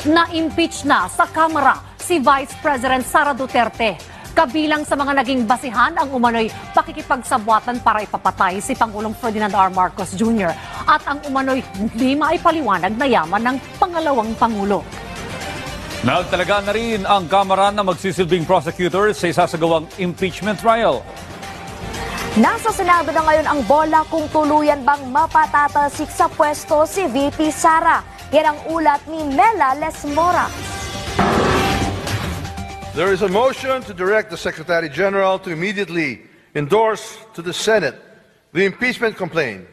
Na-impeach na sa Kamara si Vice President Sara Duterte. Kabilang sa mga naging basihan ang umano'y pakikipagsabwatan para ipapatay si Pangulong Ferdinand R. Marcos Jr. at ang umano'y hindi maipaliwanag na yaman ng pangalawang Pangulo. Nagtalaga na rin ang Kamara na magsisilbing prosecutor sa isasagawang impeachment trial. Nasa Senado na ngayon ang bola kung tuluyan bang mapatatalsik sa pwesto si VP Sara. Yan ang ulat ni Mela Lesmora. There is a motion to direct the Secretary General to immediately endorse to the Senate the impeachment complaint,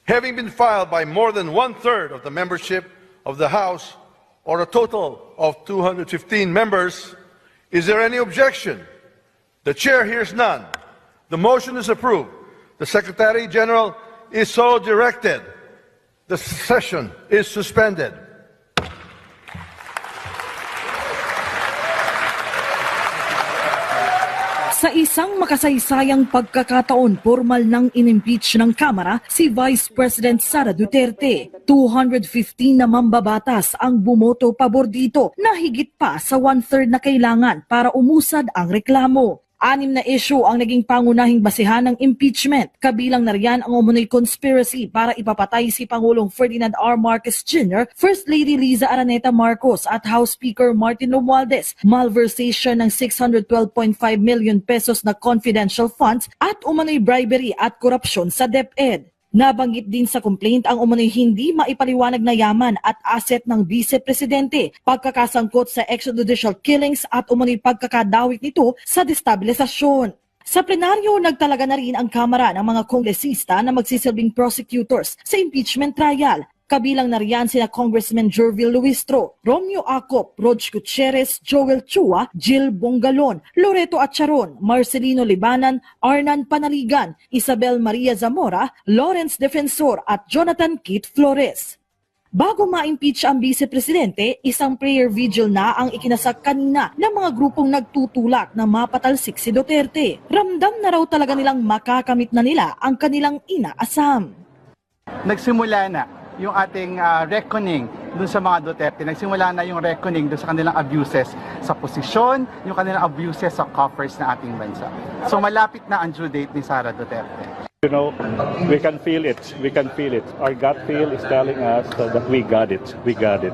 having been filed by more than one-third of the membership of the House, or a total of 215 members. Is there any objection? The Chair hears none. The motion is approved. The Secretary General is so directed. The session is suspended. Sa isang makasaysayang pagkakataon, formal nang inimpeach ng Kamara si Vice President Sara Duterte. 215 na mambabatas ang bumoto pabor dito na higit pa sa one-third na kailangan para umusad ang reklamo. 6 na issue ang naging pangunahing basihan ng impeachment. Kabilang na riyan ang umunoy conspiracy para ipapatay si Pangulong Ferdinand R. Marcos Jr., First Lady Liza Araneta Marcos at House Speaker Martin Romualdez, malversation ng 612.5 million pesos na confidential funds at umunoy bribery at korupsyon sa DepEd. Nabanggit din sa complaint ang umano'y hindi maipaliwanag na yaman at asset ng Vice Presidente, pagkakasangkot sa extrajudicial killings at umano'y pagkakadawit nito sa destabilisasyon. Sa plenaryo, nagtalaga na rin ang Kamara ng mga kongresista na magsisilbing prosecutors sa impeachment trial. Kabilang na riyan sina Congressman Jervil Luistro, Romeo Acop, Rog Gutierrez, Joel Chua, Jill Bongalon, Loreto Acharon, Marcelino Libanan, Arnan Panaligan, Isabel Maria Zamora, Lawrence Defensor at Jonathan Kit Flores. Bago ma-impeach ang Vice Presidente, isang prayer vigil na ang ikinasak kanina ng mga grupong nagtutulak na mapatalsik si Duterte. Ramdam na raw talaga nilang makakamit na nila ang kanilang inaasam. Nagsimula na yung ating reckoning dun sa mga Duterte. Nagsimula na yung reckoning dun sa kanilang abuses sa posisyon, yung kanilang abuses sa coffers na ating bansa. So malapit na ang due date ni Sara Duterte. You know, we can feel it. We can feel it. Our gut feel is telling us that we got it. We got it.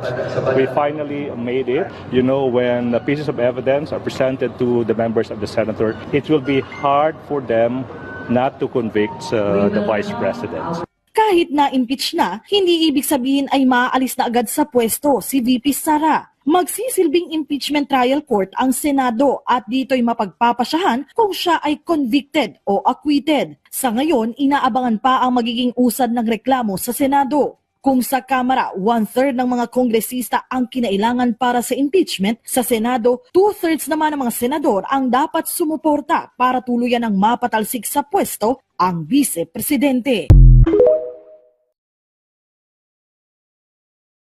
We finally made it. You know, when the pieces of evidence are presented to the members of the Senator, it will be hard for them not to convict the Vice President. Kahit na-impeach na, hindi ibig sabihin ay maaalis na agad sa pwesto si VP Sara. Magsisilbing impeachment trial court ang Senado at dito'y mapagpapasyahan kung siya ay convicted o acquitted. Sa ngayon, inaabangan pa ang magiging usad ng reklamo sa Senado. Kung sa Kamara, one-third ng mga kongresista ang kinailangan para sa impeachment, sa Senado, two-thirds naman ng mga senador ang dapat sumuporta para tuluyan ng mapatalsik sa pwesto ang Vice Presidente.